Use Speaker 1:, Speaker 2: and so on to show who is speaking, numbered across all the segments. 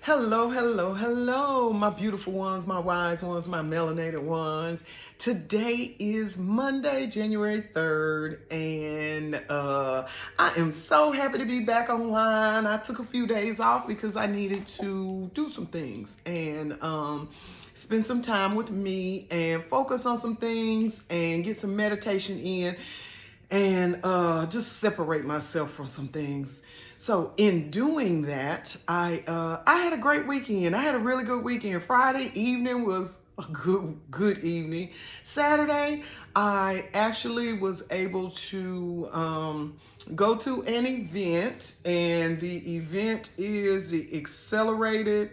Speaker 1: Hello, hello, hello, my beautiful ones, my wise ones, my melanated ones. Today is Monday, January 3rd, and I am so happy to be back online. I took a few days off because I needed to do some things and spend some time with me and focus on some things and get some meditation in and just separate myself from some things. So in doing that, I had a great weekend. I had a really good weekend. Friday evening was a good evening. Saturday, I actually was able to go to an event, and the event is the Accelerated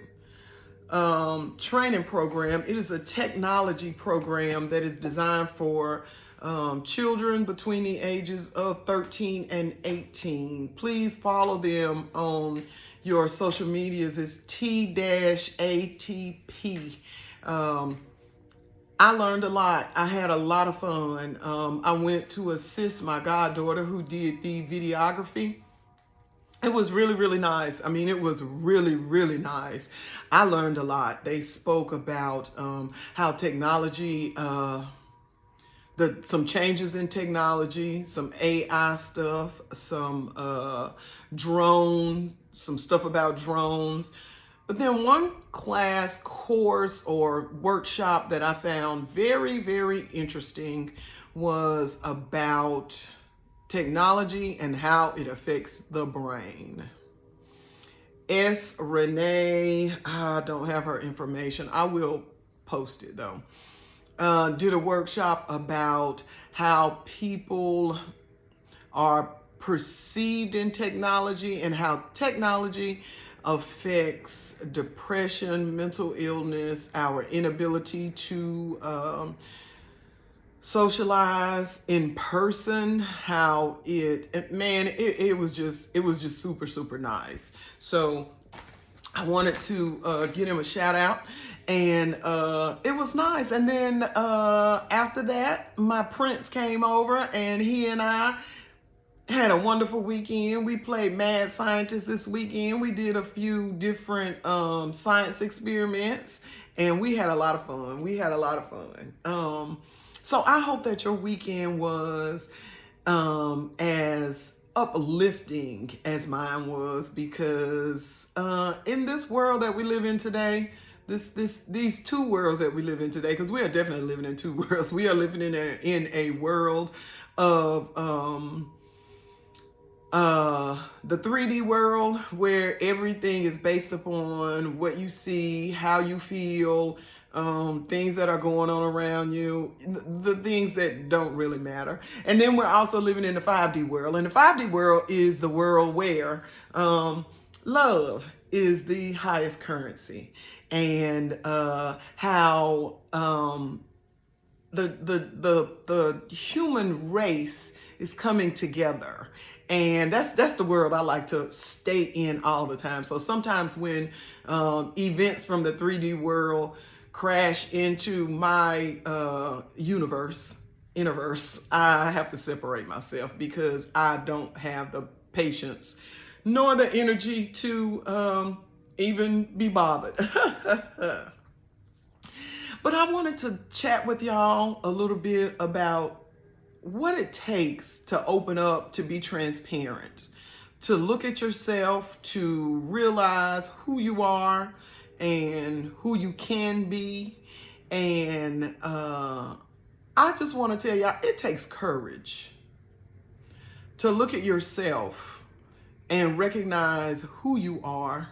Speaker 1: training program. It is a technology program that is designed for children between the ages of 13 and 18. Please follow them on your social medias. It's T-ATP. I learned a lot. I had a lot of fun. I went to assist my goddaughter who did the videography. It was really, really nice. I mean, it was really, really nice. I learned a lot. They spoke about how technology, some changes in technology, some AI stuff, some some stuff about drones. But then one class, course, or workshop that I found very, very interesting was about technology and how it affects the brain. S. Renee, I don't have her information. I will post it though. Did a workshop about how people are perceived in technology and how technology affects depression, mental illness, our inability to socialize in person, how it was just super nice. So I wanted to give him a shout out, and it was nice. And then after that, my prince came over, and he and I had a wonderful weekend. We played Mad Scientist this weekend. We did a few different science experiments, and we had a lot of fun. So I hope that your weekend was as uplifting as mine was, because in this world that we live in today, these two worlds that we live in today, because we are definitely living in two worlds. We are living in a world of the 3D world, where everything is based upon what you see, how you feel, things that are going on around you, the things that don't really matter. And then we're also living in the 5D world. And the 5D world is the world where love is the highest currency. And how the human race is coming together, and that's the world I like to stay in all the time. So sometimes when events from the 3D world crash into my universe, I have to separate myself, because I don't have the patience nor the energy to even be bothered. But I wanted to chat with y'all a little bit about what it takes to open up, to be transparent, to look at yourself, to realize who you are and who you can be. And I just want to tell y'all, it takes courage to look at yourself and recognize who you are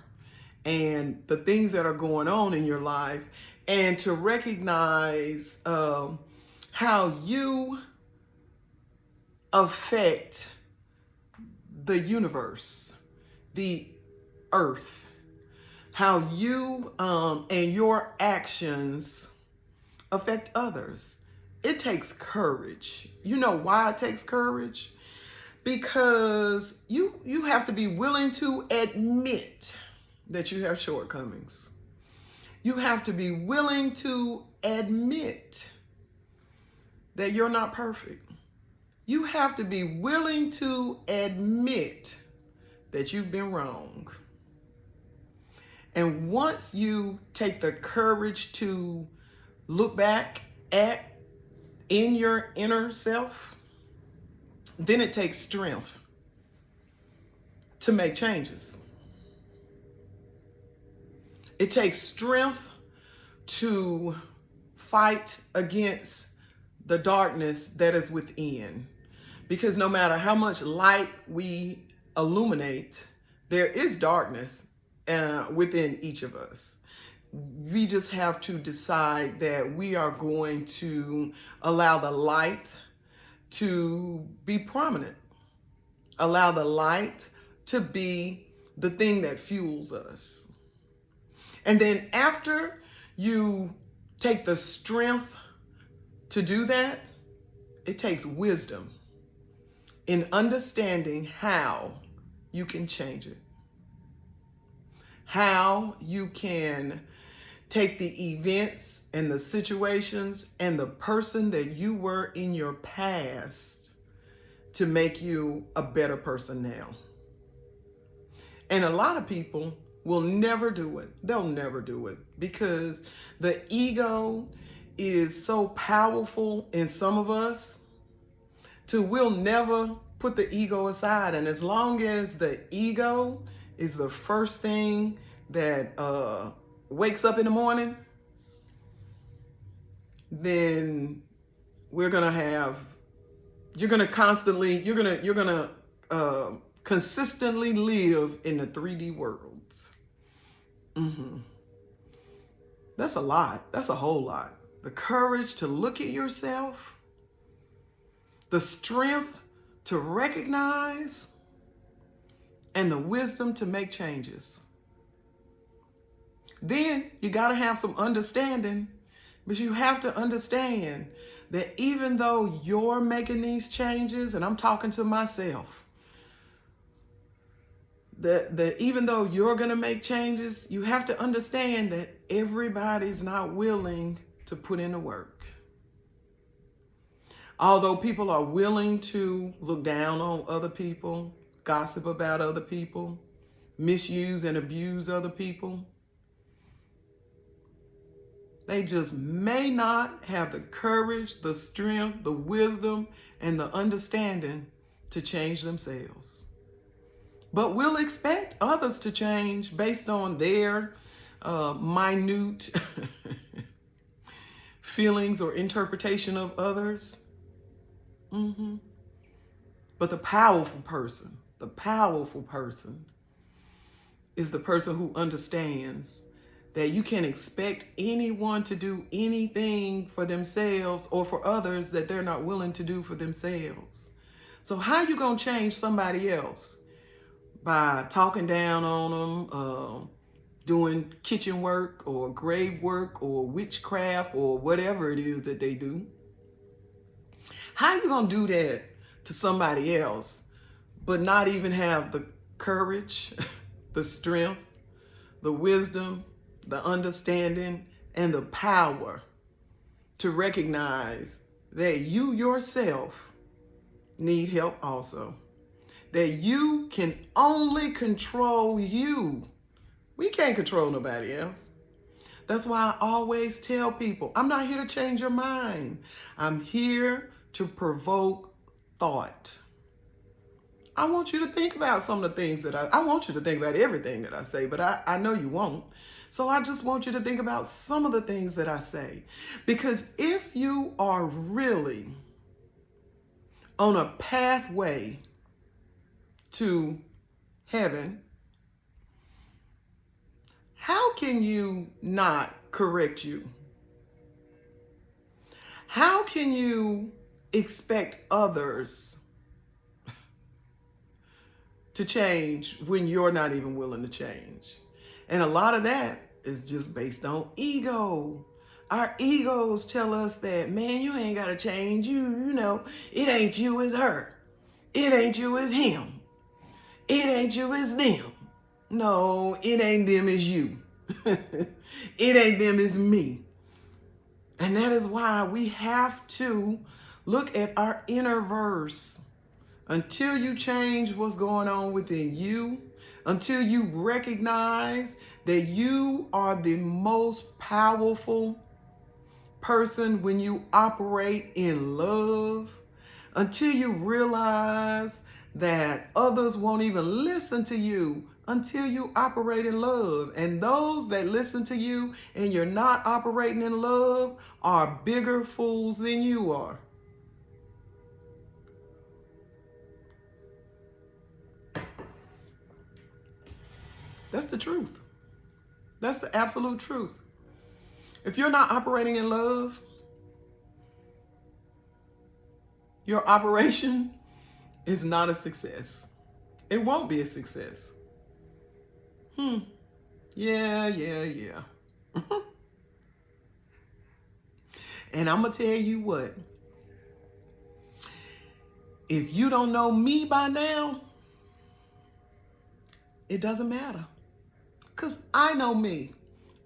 Speaker 1: and the things that are going on in your life, and to recognize how you affect the universe, the earth, how you and your actions affect others. It takes courage. You know why it takes courage? Because you have to be willing to admit that you have shortcomings. You have to be willing to admit that you're not perfect. You have to be willing to admit that you've been wrong. And once you take the courage to look back at in your inner self, then it takes strength to make changes. It takes strength to fight against the darkness that is within. Because no matter how much light we illuminate, there is darkness within each of us. We just have to decide that we are going to allow the light to be prominent, allow the light to be the thing that fuels us. And then after you take the strength to do that, it takes wisdom in understanding how you can change it, how you can take the events and the situations and the person that you were in your past to make you a better person now. And a lot of people will never do it. They'll never do it because the ego is so powerful in some of us we'll never put the ego aside. And as long as the ego is the first thing that wakes up in the morning, then you're gonna consistently live in the 3D worlds. That's a lot. That's a whole lot. The courage to look at yourself, the strength to recognize, and the wisdom to make changes. Then you got to have some understanding, but you have to understand that even though you're making these changes, and I'm talking to myself, that even though you're going to make changes, you have to understand that everybody's not willing to put in the work. Although people are willing to look down on other people, gossip about other people, misuse and abuse other people, they just may not have the courage, the strength, the wisdom, and the understanding to change themselves. But we'll expect others to change based on their minute feelings or interpretation of others. But the powerful person is the person who understands that you can't expect anyone to do anything for themselves or for others that they're not willing to do for themselves. So how you gonna change somebody else? By talking down on them, doing kitchen work or grave work or witchcraft or whatever it is that they do? How you gonna do that to somebody else, but not even have the courage, the strength, the wisdom, the understanding, and the power to recognize that you yourself need help also? That you can only control you. We can't control nobody else. That's why I always tell people, I'm not here to change your mind. I'm here to provoke thought. I want you to think about some of the things that I want you to think about everything that I say, but I know you won't. So I just want you to think about some of the things that I say. Because if you are really on a pathway to heaven, how can you not correct you? How can you expect others to change when you're not even willing to change? And a lot of that is just based on ego. Our egos tell us that, man, you ain't got to change. You know, it ain't you, it's her. It ain't you, it's him. It ain't you, it's them. No, it ain't them, it's you. It ain't them, it's me. And that is why we have to look at our inner verse. Until you change what's going on within you, until you recognize that you are the most powerful person when you operate in love, until you realize that others won't even listen to you until you operate in love. And those that listen to you and you're not operating in love are bigger fools than you are. That's the truth. That's the absolute truth. If you're not operating in love, your operation is not a success. It won't be a success. Yeah. And I'm going to tell you what. If you don't know me by now, it doesn't matter. Because I know me.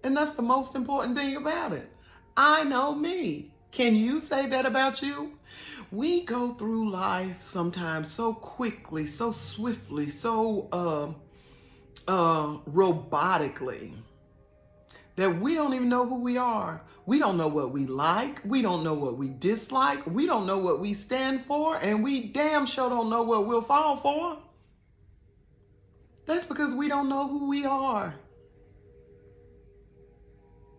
Speaker 1: And that's the most important thing about it. I know me. Can you say that about you? We go through life sometimes so quickly, so swiftly, so robotically, that we don't even know who we are. We don't know what we like. We don't know what we dislike. We don't know what we stand for. And we damn sure don't know what we'll fall for. That's because we don't know who we are.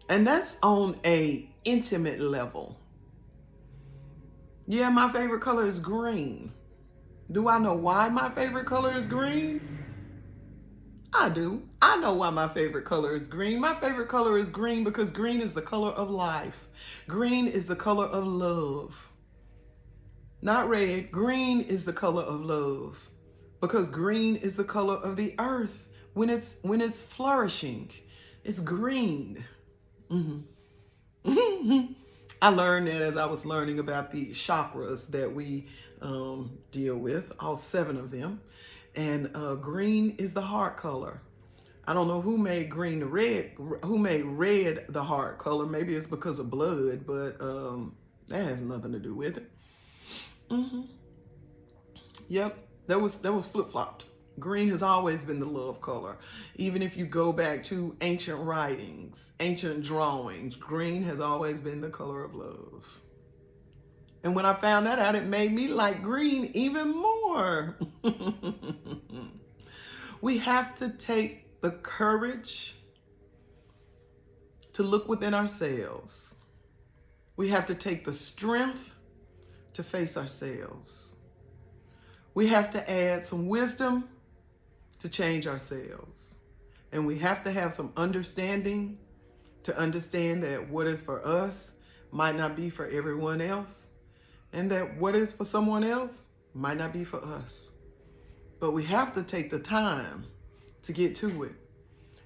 Speaker 1: And that's on a intimate level. Yeah, my favorite color is green. Do I know why my favorite color is green? I do. I know why my favorite color is green. My favorite color is green because green is the color of life. Green is the color of love. Not red. Green is the color of love. Because green is the color of the earth. When it's flourishing, it's green. I learned that as I was learning about the chakras that we deal with, all 7 of them. And green is the heart color. I don't know who made green the red, who made red the heart color. Maybe it's because of blood, but that has nothing to do with it. Yep, that was flip-flopped. Green has always been the love color. Even if you go back to ancient writings, ancient drawings, green has always been the color of love. And when I found that out, it made me like green even more. We have to take the courage to look within ourselves. We have to take the strength to face ourselves. We have to add some wisdom to change ourselves. And we have to have some understanding to understand that what is for us might not be for everyone else, and that what is for someone else might not be for us. But we have to take the time to get to it.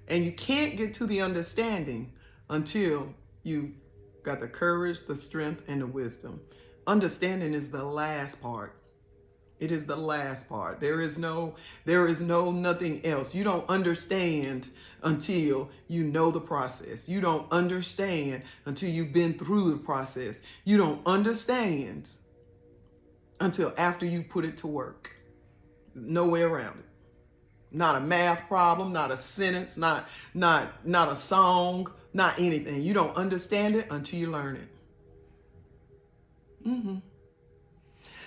Speaker 1: And you can't get to the understanding until you got the courage, the strength, and the wisdom. Understanding is the last part. It is the last part. There is no nothing else. You don't understand until you know the process. You don't understand until you've been through the process. You don't understand until after you put it to work. No way around it. Not a math problem, not a sentence, not a song, not anything. You don't understand it until you learn it.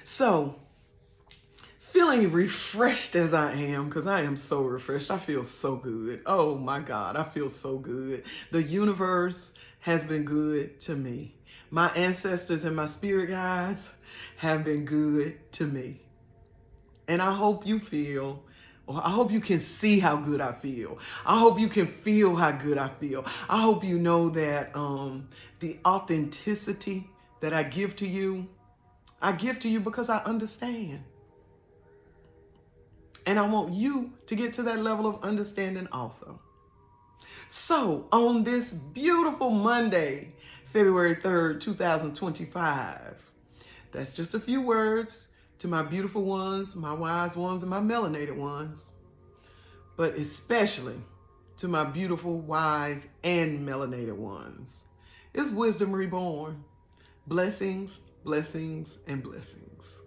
Speaker 1: So, feeling refreshed as I am, because I am so refreshed. I feel so good. Oh my God, I feel so good. The universe has been good to me. My ancestors and my spirit guides have been good to me. And I hope you feel, or I hope you can see how good I feel. I hope you can feel how good I feel. I hope you know that the authenticity that I give to you because I understand. And I want you to get to that level of understanding also. So on this beautiful Monday, February 3rd, 2025, that's just a few words to my beautiful ones, my wise ones, and my melanated ones, but especially to my beautiful, wise, and melanated ones. It's Wisdom Reborn. Blessings, blessings, and blessings.